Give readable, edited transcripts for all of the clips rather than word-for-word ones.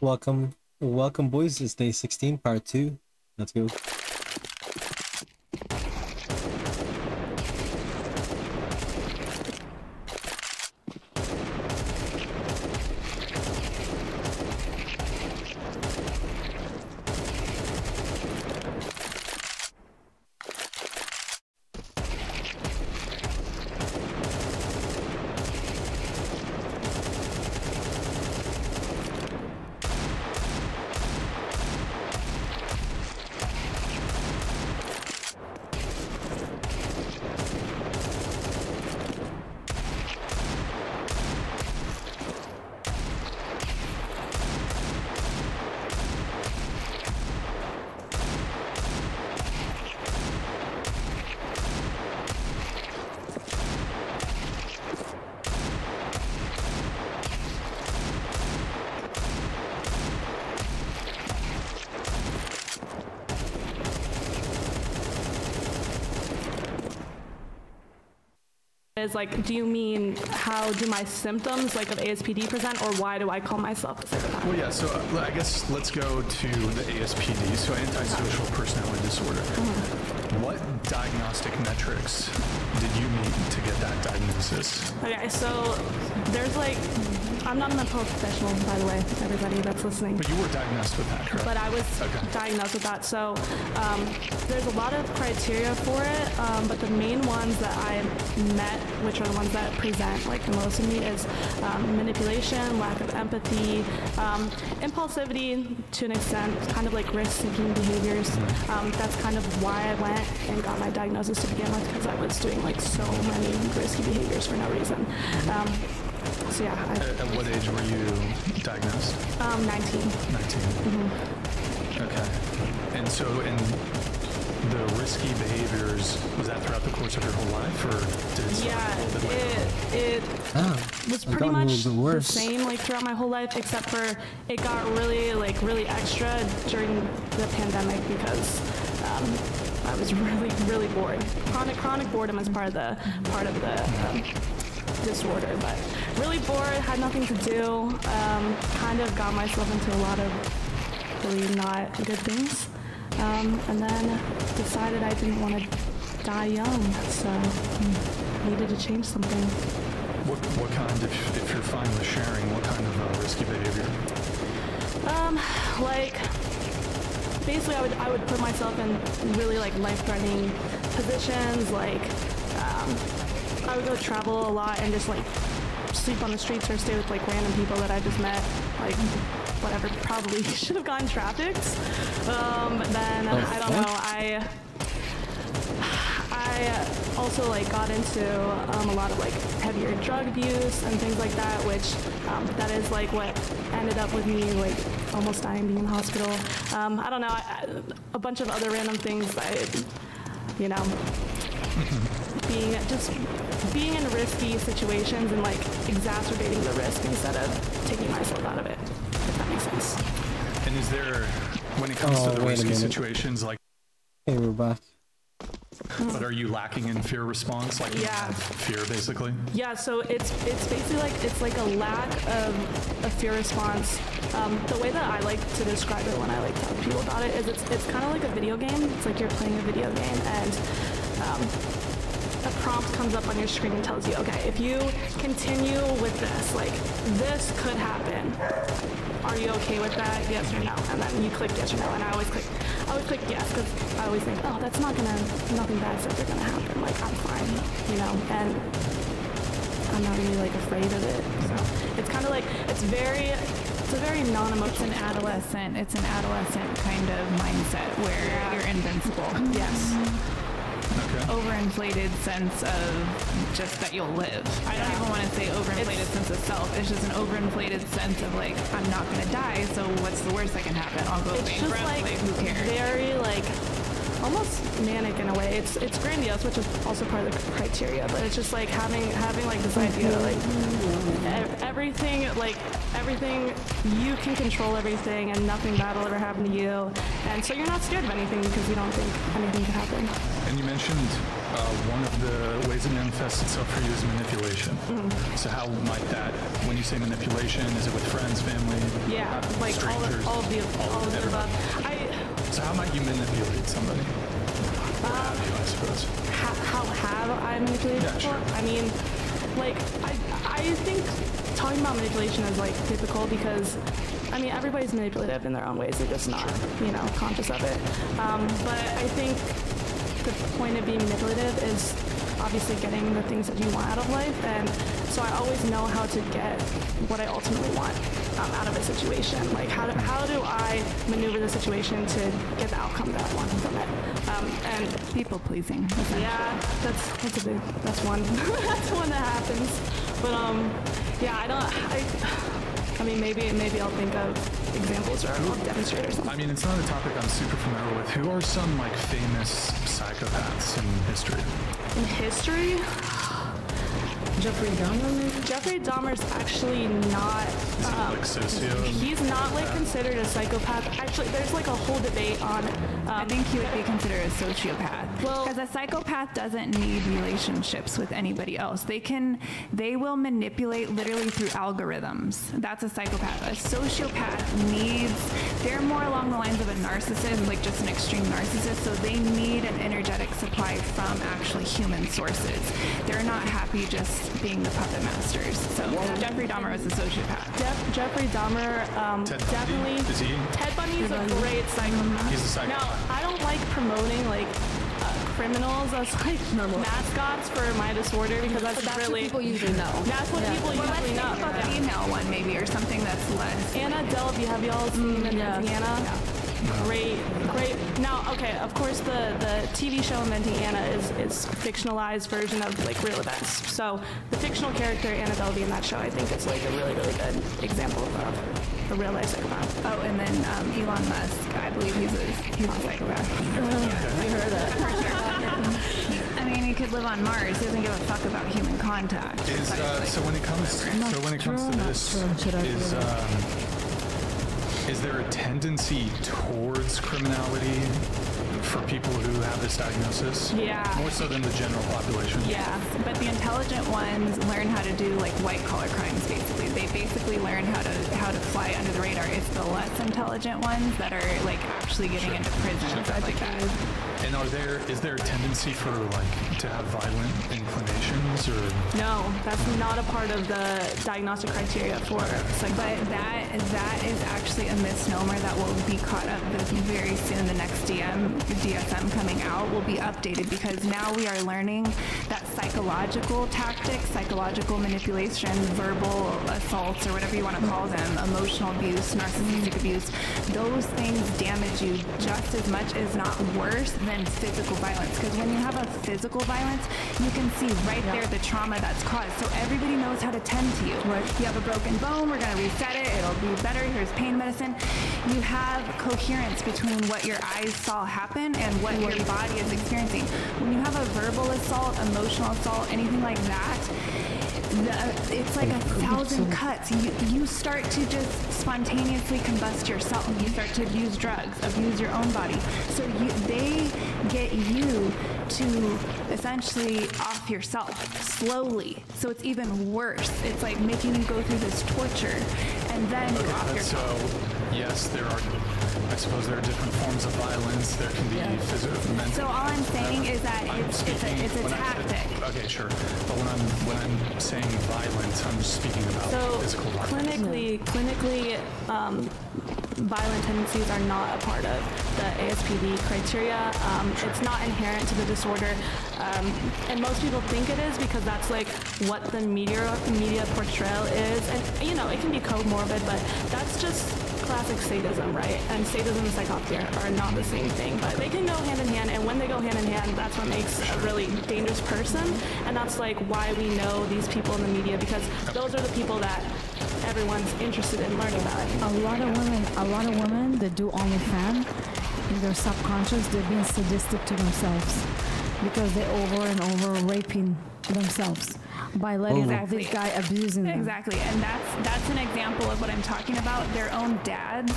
Welcome, boys. It's day 16, part 2. Let's go. Is like, do you mean how do my symptoms like of ASPD present, or why do I call myself a psychopath? Well, yeah, so I guess let's go to the ASPD, so antisocial personality disorder. What diagnostic metrics did you meet to get that diagnosis? Okay, so there's like, I'm not a mental health professional, by the way, everybody that's listening. But you were diagnosed with that, correct? But I was diagnosed with that. So there's a lot of criteria for it, but the main ones that I met, which are the ones that present like the most in me, is manipulation, lack of empathy, impulsivity to an extent, kind of like risk-seeking behaviors. That's kind of why I went and got my diagnosis to begin with, because I was doing like so many risky behaviors for no reason. So yeah. At what age were you diagnosed? 19. 19. Okay. And so in the risky behaviors, was that throughout the course of your whole life, or did it start a little bit later? It was pretty much the same like throughout my whole life, except for it got really extra during the pandemic because I was really bored. Chronic boredom is part of the disorder, but really bored, had nothing to do, kind of got myself into a lot of really not good things, and then decided I didn't want to die young, so needed to change something. What kind, if you're fine with sharing, what kind of risky behavior? Like, basically I would put myself in really like life-threatening positions, like, I would go travel a lot and just like sleep on the streets or stay with like random people that I just met, like whatever, probably should have gotten trafficked. But then I don't know, I also like got into a lot of like heavier drug abuse and things like that, which that is like what ended up with me like almost dying, being in the hospital. I don't know, a bunch of other random things, you know, being in risky situations and like exacerbating the risk instead of taking myself out of it, if that makes sense. And is there, when it comes to the risky situations, like, hey, we're back. But are you lacking in fear response? Like, you have fear, basically? Yeah, so it's basically like, it's like a lack of a fear response. The way that I like to describe it when I like talk to people about it is it's kind of like a video game. It's like you're playing a video game, and a prompt comes up on your screen and tells you, okay, if you continue with this, like, this could happen. Are you okay with that? Yes or no? And then you click yes or no, and I always click yes, because I always think, oh, that's nothing bad's ever gonna happen. Like, I'm fine, you know, and I'm not really like afraid of it. So it's kind of like, it's a very non-emotional. It's an adolescent kind of mindset where you're invincible. Yes. Okay. Overinflated sense of just that you'll live. I don't even want to say overinflated sense of self. It's just an overinflated sense of like, I'm not going to die, so what's the worst that can happen? I'll go bankrupt, like who cares? Very like almost manic in a way. It's grandiose, which is also part of the criteria, but it's just like having like this idea like everything you can control everything and nothing bad will ever happen to you, and so you're not scared of anything because you don't think anything could happen. And you mentioned one of the ways it manifests itself for you is manipulation. So how might that, when you say manipulation, is it with friends, family? Yeah, like strangers, all of the above. So how might you manipulate somebody? Or have you, I suppose? How have I manipulated Yeah, before? sure. I mean, like, I think talking about manipulation is, like, difficult because, I mean, everybody's manipulative in their own ways. They're just not, you know, conscious of it. But I think the point of being manipulative is obviously getting the things that you want out of life. And so I always know how to get what I ultimately want out of a situation. Like, how do I maneuver the situation to get the outcome that I want from it? And people pleasing. yeah, that's one that's one that happens. But yeah, I mean, maybe I'll think of examples or I'll demonstrate or something. I mean, it's not a topic I'm super familiar with. Who are some like famous psychopaths in history? In history, Jeffrey Dahmer, maybe? Jeffrey Dahmer's actually not. Is he like socio? He's not like considered a psychopath. Actually, there's like a whole debate on. I think he would be considered a sociopath. Well- Because a psychopath doesn't need relationships with anybody else. They will manipulate literally through algorithms. That's a psychopath. A sociopath they're more along the lines of a narcissist, like just an extreme narcissist, so they need an energetic supply from actually human sources. They're not happy just being the puppet masters. So Jeffrey Dahmer was a sociopath. Jeffrey Dahmer, Ted Bundy? definitely. Is he? Ted Bundy's a great psychopath. He's a psychopath. Now, I don't like promoting like criminals as like mascots for my disorder because that's What really people usually know. that's what people Well, let's usually think know. about the female one maybe, or something that's less. Anna Delvey, have y'all seen yes. Inventing Anna? Great. Now, okay, of course the TV show Inventing Anna is fictionalized version of like real events. So the fictional character Anna Delvey in that show, I think, is like a really, really good example of a real life psychopath. Oh, and then Elon Musk, I believe he's a psychopath. We heard that. For sure. I mean, he could live on Mars. He doesn't give a fuck about human contact. So when it comes to this, is there a tendency towards criminality for people who have this diagnosis? Yeah. More so than the general population? Yeah. But the intelligent ones learn how to do like white collar crimes. Basically, they basically learn how to fly under the radar. It's the less intelligent ones that are like actually getting into prison and stuff like that. And is there a tendency for like to have violent inclinations or? No, that's not a part of the diagnostic criteria for psychopath. But that is actually a misnomer that will be caught up with very soon. The next DSM coming out will be updated because now we are learning that psychological tactics, psychological manipulation, verbal assaults, or whatever you want to call them, emotional abuse, narcissistic abuse, those things damage you just as much, if not worse, than physical violence. Because when you have a physical violence, you can see right there the trauma that's caused. So everybody knows how to tend to you. Right. You have a broken bone, we're going to reset it, it'll be better, here's pain medicine. You have coherence between what your eyes saw happen and what your body is experiencing. When you have a verbal assault, emotional assault, anything like that, it's like 1,000 cuts. You start to just spontaneously combust yourself. You start to abuse drugs, abuse your own body. So they get you to essentially off yourself slowly. So it's even worse. It's like making you go through this torture, and then you off yourself. So yes, I suppose there are different forms of violence. There can be physical, mental. So all I'm saying is that it's a tactic. Okay, sure. But when I'm saying violence, I'm speaking about physical violence. Clinically, violent tendencies are not a part of the ASPD criteria. It's not inherent to the disorder, and most people think it is because that's like what the media portrayal is, and you know it can be comorbid, but that's just classic sadism, right? And sadism and psychopathy are not the same thing, but they can go hand in hand, and when they go hand in hand, that's what makes a really dangerous person, and that's like why we know these people in the media, because those are the people that everyone's interested in learning about. A lot of women that do OnlyFans, in their subconscious, they're being sadistic to themselves because they're over and over raping themselves. by letting all these guys abusing them. Exactly, and that's an example of what I'm talking about. Their own dads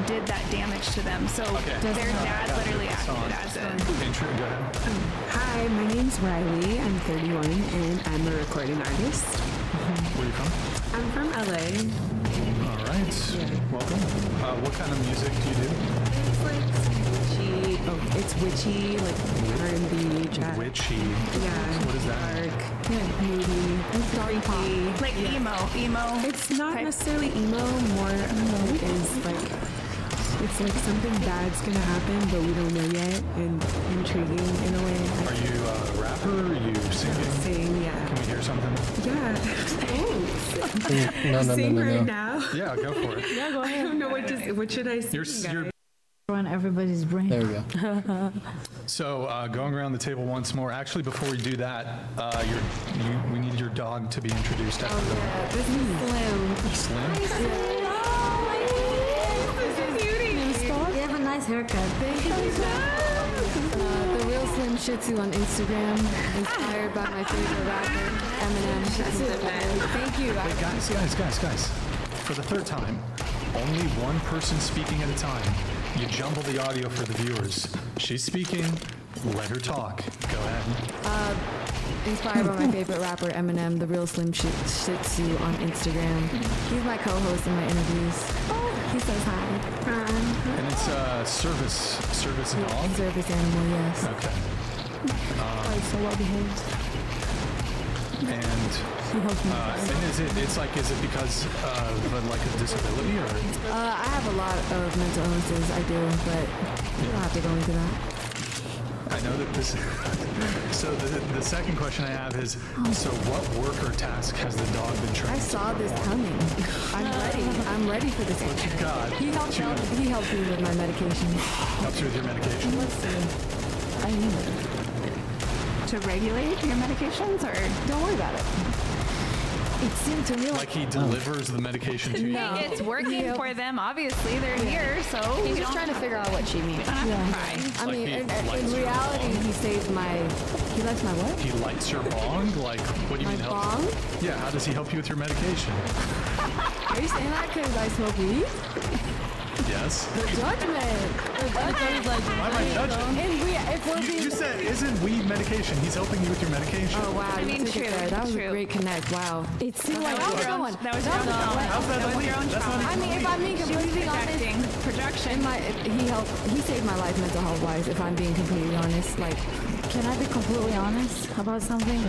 did that damage to them, so their dad literally acted as a... Intro, go ahead. Hi, my name's Riley. I'm 31 and I'm a recording artist. Where are you from? I'm from LA. All right, welcome. What kind of music do you do? It's like witchy. Oh, it's witchy, like R&B, jazz. Witchy. Yeah. What is that? Dark, moody, creepy. Like emo. It's not necessarily emo. More of it is like it's like something bad's gonna happen, but we don't know yet, and intriguing in a way. Are you a rapper? Are you singing? Sing, yeah. Can we hear something? Yeah. No. Sing right now. Yeah, go for it. Yeah, go I ahead. don't know what should I sing. You're On everybody's brain. There we go. So going around the table once more. Actually, before we do that, we need your dog to be introduced. After Yeah, this is Slim. Slim. You have a nice haircut. Thank you. The real Slim Shih Tzu on Instagram, inspired by my favorite rapper, Eminem. Thank you. Wait, guys. For the third time, only one person speaking at a time. You jumble the audio for the viewers. She's speaking. Let her talk. Go ahead. Inspired by my favorite rapper, Eminem, the real Slim Shih Tzu on Instagram. He's my co-host in my interviews. He says hi. And it's service dog. Service animal, yes. Okay. So well behaved. And He helped me. is it because of like a disability or? I have a lot of mental illnesses, I do, but you don't have to go into that. I know that this. So the second question I have is, so what work or task has the dog been trained? I saw this coming. I'm ready for this. What you got? He helped me with my medication. Helps you with your medication? Let's see. I need it. To regulate your medications, or Don't worry about it. It seemed to me Like he delivers the medication to you? No. it's working for them. Obviously, they're here, so He's just trying to figure out what she means. cry. I Like mean, he in lights your reality, bong? he saved my. He likes my what? He lights your bong? Like, what do you My mean help? bong? Yeah, how does he help you with your medication? Are you saying that because I smoke weed? Yes. The judgment. The judgment is like. Why am I judging? If we're being. You said, isn't weed medication? He's helping you with your medication. Oh wow, you mean, took it true, there. That was true. a great connect. Wow. it seemed like That was a good one. That was your own trauma. How's that That was your own That's trauma. not I mean, if I'm being completely honest, Projection. he saved my life mental health wise. If I'm being completely honest, like. Can I be completely honest about something?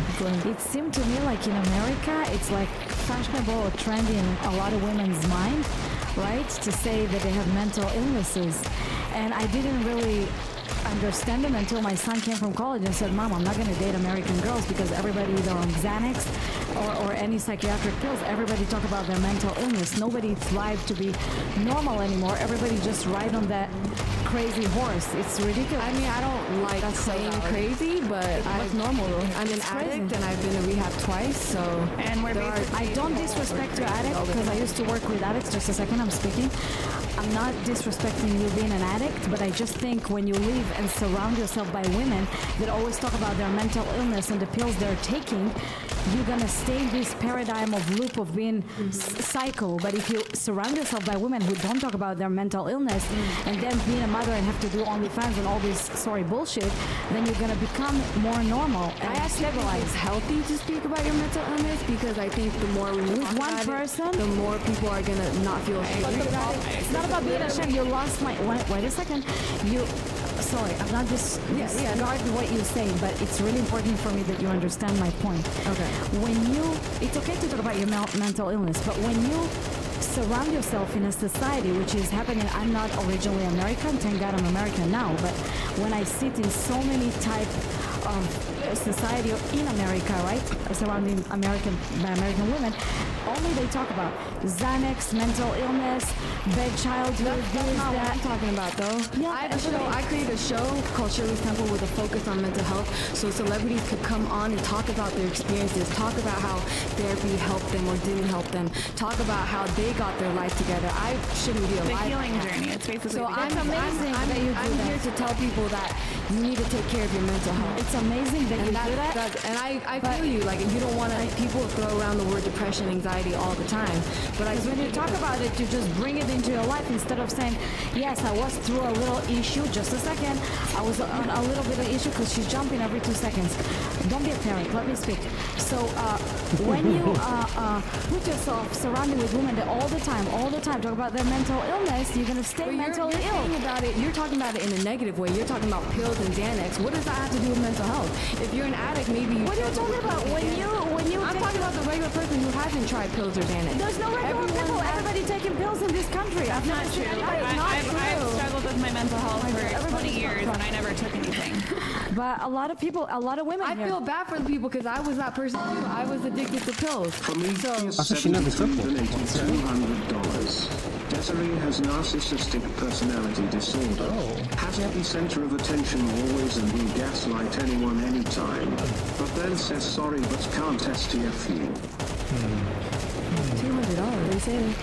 It seemed to me like in America, it's like fashionable or trendy in a lot of women's mind, right? To say that they have mental illnesses. And I didn't really understand them until my son came from college and said, Mom, I'm not going to date American girls because everybody either on Xanax or any psychiatric pills, everybody talk about their mental illness. Nobody's life to be normal anymore. Everybody just ride on that crazy horse. It's ridiculous. I mean, I don't like saying crazy, but What's normal though? I'm an addict and I've been to rehab twice, so. And we're basically I don't disrespect your addict because I used to work with addicts. Just a second, I'm speaking. I'm not disrespecting you being an addict, but I just think when you live and surround yourself by women that always talk about their mental illness and the pills they're taking, you're gonna stay in this paradigm of loop of being psycho. But if you surround yourself by women who don't talk about their mental illness and then being a mother and have to do OnlyFans and all this bullshit, then you're gonna become more normal and I actually think it's healthy to speak about your mental illness because I think the more we talk one about person? it, the more people are gonna not feel ashamed about it. It's not about being ashamed. You lost my. Wait a second. Sorry, I'm not disregarding what you're saying, but it's really important for me that you understand my point. Okay. It's okay to talk about your mental illness, but when you surround yourself in a society which is happening, I'm not originally American, thank God I'm American now, but when I sit in so many type of society in America, right, surrounding American women, only they talk about Xanax, mental illness, bad childhood, That's not what I'm talking about, though. Yeah, I created a show called Shirley's Temple with a focus on mental health, so celebrities could come on and talk about their experiences, talk about how therapy helped them or didn't help them, talk about how they got their life together. I shouldn't be The alive. healing journey. It's basically So That's amazing that you do I'm that. here to tell people that you need to take care of your mental health. It's amazing that you do that. And I feel you. Like, you don't want to. People throw around the word depression, anxiety all the time. But when you talk about it, you just bring it into your life instead of saying, yes, I was through a little issue. Just a second. I was on a little bit of issue because she's jumping every 2 seconds. Don't be a parent. Let me speak. So when you put yourself surrounded with women that all the time, talk about their mental illness, you're going to stay mentally ill. You're talking about it in a negative way. You're talking about pills and Xanax. What does that have to do with mental health? If you're an addict, maybe you. What are you talking about? When you I'm talking about the regular person who hasn't tried pills or Xanax. There's no regular people. Everybody taking pills in this country. I've Not true. I've struggled with my mental health for 20 years and I never took anything. But a lot of people, a lot of women. I feel bad for the people because I was that person too. I was addicted to pills. I thought she never took it. $200. Desiree has narcissistic personality disorder. Has epicenter of attention always and will gaslight anyone anytime. But then says sorry but can't STF you. $200, they say.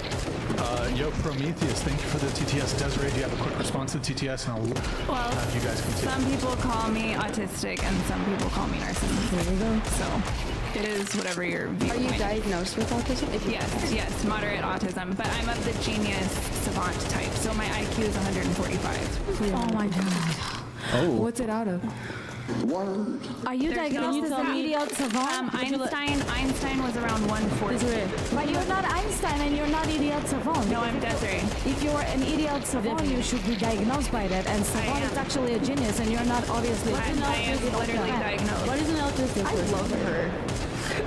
Yo, Prometheus, thank you for the TTS. Desiree, do you have a quick response to the TTS? And I'll have you guys continue. Some people call me autistic and some people call me narcissistic. There you go. So it is whatever your viewpoint. Are you diagnosed with autism? Yes, moderate autism. But I'm of the genius savant type. So my IQ is 145. Oh my God. Oh. What's it out of? Are you diagnosed as an idiot savant? Einstein was around 140. But you're not Einstein and you're not idiot savant. No, I'm Desiree. If you're an idiot savant, you should be diagnosed by that. And savant is actually a genius, and you're not obviously. I am literally diagnosed. What is an autistic person? I love her.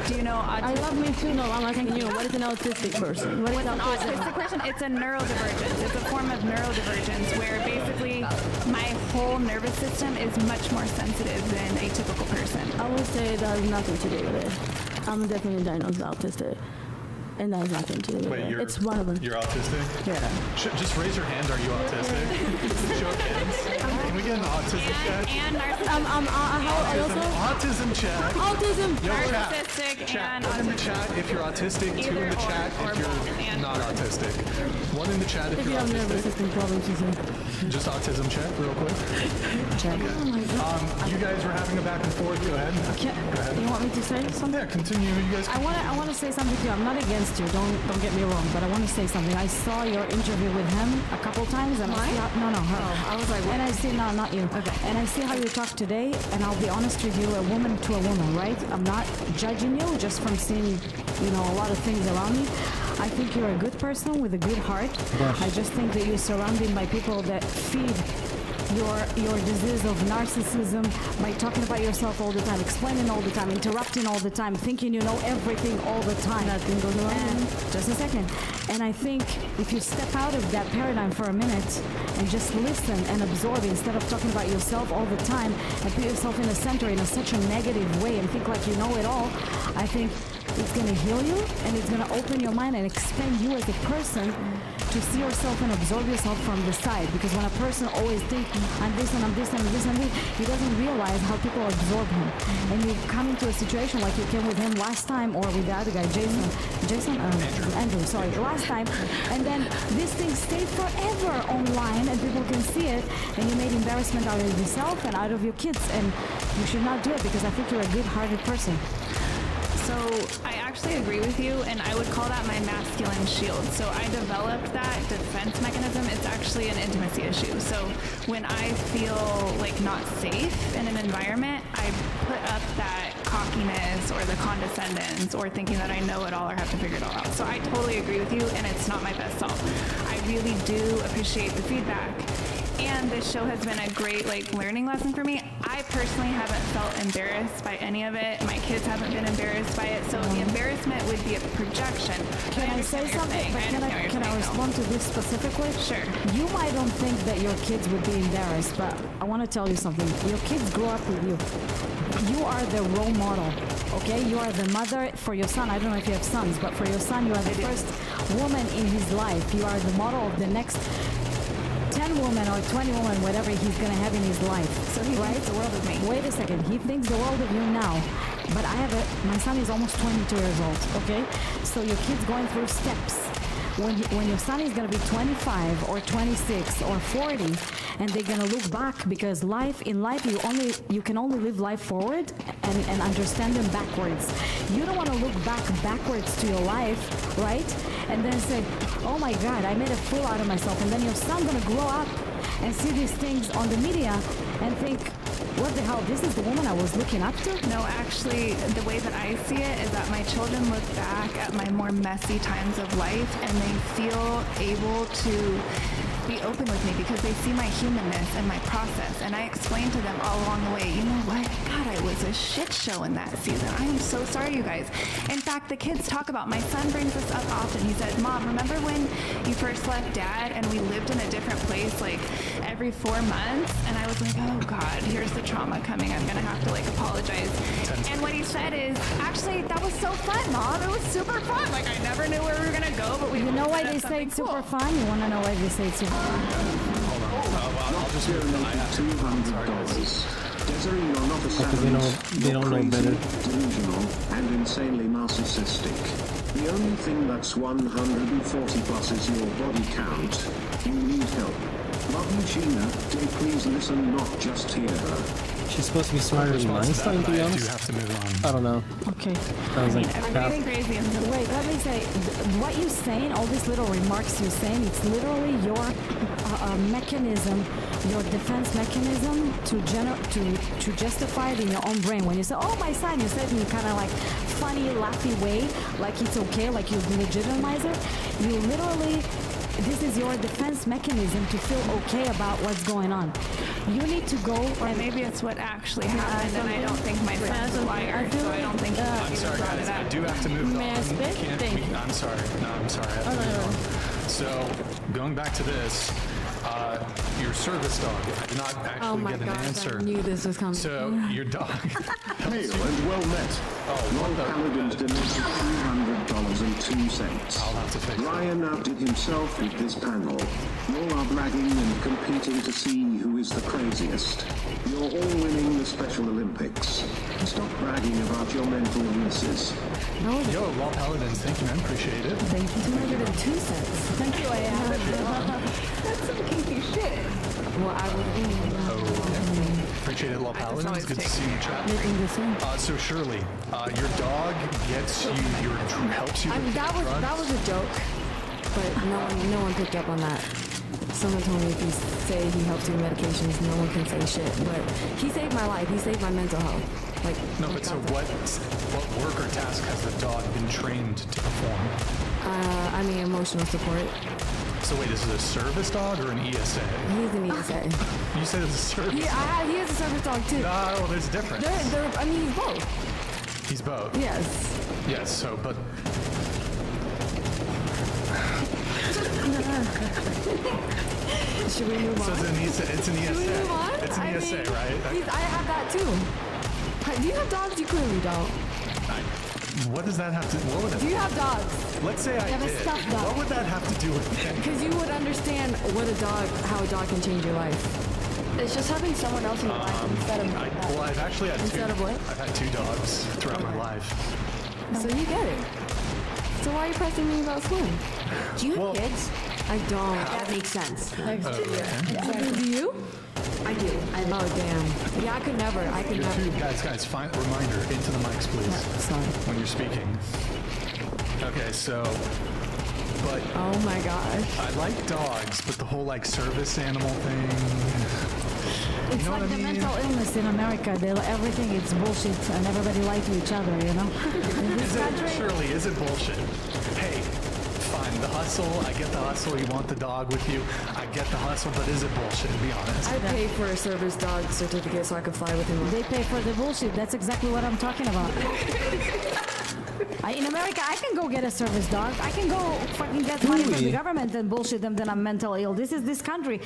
Do you know autism? I love me too. No, I'm asking you. What is an autistic person? What's an autistic person? It's a neurodivergence. It's a form of neurodivergence where basically my whole nervous system is much more sensitive than a typical person. I would say that has nothing to do with it. I'm definitely diagnosed autistic. And that has nothing to do with it. It's one of them. You're autistic? Yeah. Just raise your hand. Are you autistic? Show of hands. Can we get an autism check? And narcissistic. Autism check. Autism. Yo, Narcissistic chat. and One in the chat if you're autistic. Two in the chat if you're not autistic. One in the chat if If you you're have nervous autistic. system problems, you say. Just autism check real quick. Check. Oh my God. You guys were having a back and forth. Go ahead. Go ahead. You want me to say something? Yeah, continue. You guys. I want to say something to you. I'm not against you. Don't get me wrong, but I want to say something. I saw your interview with him a couple times, and I see how, no, her. Oh, I was like, what? And I see not you. Okay. And I see how you talk today, and I'll be honest with you, a woman to a woman, right? I'm not judging you just from seeing, a lot of things around me. I think you're a good person with a good heart. Gosh. I just think that you're surrounded by people that feed your disease of narcissism by talking about yourself all the time, explaining all the time, interrupting all the time, thinking you know everything all the time. Nothing goes wrong. And just a second. And I think if you step out of that paradigm for a minute and just listen and absorb instead of talking about yourself all the time and put yourself in the center in such a negative way and think like you know it all, I think it's going to heal you and it's going to open your mind and expand you as a person to see yourself and absorb yourself from the side. Because when a person always thinks, I'm this and I'm this and I'm this and this, he doesn't realize how people absorb him. And you come into a situation like you came with him last time or with the other guy, Andrew, sorry, last time. And then this thing stayed forever online and people can see it and you made embarrassment out of yourself and out of your kids. And you should not do it because I think you're a good-hearted person. So I actually agree with you, and I would call that my masculine shield. So I developed that defense mechanism. It's actually an intimacy issue. So when I feel like not safe in an environment, I put up that cockiness or the condescendence or thinking that I know it all or have to figure it all out. So I totally agree with you, and it's not my best self. I really do appreciate the feedback. And this show has been a great learning lesson for me. I personally haven't felt embarrassed by any of it. My kids haven't been embarrassed by it. So the embarrassment would be a projection. Can I say something? But can I respond to this specifically? Sure. You might don't think that your kids would be embarrassed, but I want to tell you something. Your kids grow up with you. You are the role model, okay? You are the mother for your son. I don't know if you have sons, but for your son, you are the first woman in his life. You are the model of the next 10 women or 20 women, whatever he's going to have in his life. So he thinks the world of me. Wait a second. He thinks the world of you now. But my son is almost 22 years old, okay? So your kid's going through steps. when your son is gonna be 25 or 26 or 40, and they're gonna look back, because in life you can only live life forward and understand them backwards. You don't want to look backwards to your life, right? And then say, oh my God, I made a fool out of myself. And then your son's gonna grow up and see these things on the media and think, what the hell, this is the woman I was looking up to? No, actually, the way that I see it is that my children look back at my more messy times of life and they feel able to be open with me because they see my humanness and my process. And I explain to them all along the way, you know what? God, I was a shit show in that season. I am so sorry, you guys. In fact, the kids talk about, my son brings this up often. He said, Mom, remember when you first left Dad and we lived in a different place like every 4 months? And I was like, oh God, here's the trauma coming. I'm gonna have to like apologize. And what he said is, actually, that was so fun, Mom. It was super fun. Like I never knew where we were gonna go, but we You know why they say it's super fun? You wanna know why they say it's super fun? Hold on. I'll just move on. I have to move on. Sorry, guys. Desiree, you're not a savage. They don't know better. Delusional, and insanely narcissistic. The only thing that's 140 plus is your body count. You need help. Love you, Sheena. Day, please listen, not just hear her. She's supposed to be smarter than Einstein, to be I do honest. have to move on. I don't know. Okay. I was like, everything's crazy. Wait, let me say, what you're saying, all these little remarks you're saying, it's literally your mechanism, your defense mechanism to justify it in your own brain. When you say, oh, my son, you say it in kind of like funny, laughy way, like it's okay, like you legitimize it. You literally, this is your defense mechanism to feel okay about what's going on. You need to go, or maybe it's what actually happened, and I don't think my son's a liar, so I don't think I'm sorry, guys. I do have to move on. I'm sorry. No, I'm sorry. I have to move on. So, going back to this, your service dog. I did not actually get an answer. I knew this was coming. So, your dog. Hail and well met. Lol Paladins donated $200.02. I'll have to fix it. Ryan outdid himself with this panel. You all are bragging and competing to see who is the craziest. You're all winning the Special Olympics. Stop bragging about your mental illnesses. Yo, Lol Paladins, thank you, man. Appreciate it. Thank you. 202 cents. Thank you, That's some kinky shit. Well, I would. Appreciate it, Lol Paladins. Good to see you in chat. Making this in. So Shirley, your dog gets you, helps you with drugs? That was a joke, but no one picked up on that. Someone told me if you say he helps you with medications, no one can say shit. But he saved my life. He saved my mental health. Like no, but so what work or task has the dog been trained to perform? I mean emotional support. So wait, is it a service dog or an ESA? He's an ESA. You said it's a service dog. He is a service dog too. No, there's a difference. I mean, he's both. He's both. Yes. Yes. So, but. Should we move on? So it's an ESA. Should we move on? It's an ESA, right? I have that too. Do you have dogs? You clearly don't. What does that have to? What would it? Do you have dogs? Let's say I have a did. stuffed dog. What would that have to do with it? Because you would understand how a dog can change your life. It's just having someone else in your life instead of. Well, I've actually had Instead of what? I've had 2 dogs throughout my life. So you get it. So why are you pressing me about swim? Do you have kids? I don't. That makes sense. Do you? I do. Oh damn. Yeah, I could never. Guys, fine. Reminder into the mics, please. Sorry. When you're speaking. Okay, so. But Oh my gosh. I like dogs, but the whole like service animal thing. It's know like what I the mean? mental illness in America. Everything is bullshit and everybody lie to each other, you know? In this country, Surely, is it bullshit? Hey, fine, the hustle, I get the hustle, you want the dog with you, I get the hustle, but is it bullshit, to be honest? I paid for a service dog certificate so I could fly with him. they pay for the bullshit. That's exactly what I'm talking about. In America, I can go get a service dog. I can go fucking get money from the government and bullshit them that I'm mental ill. This is this country.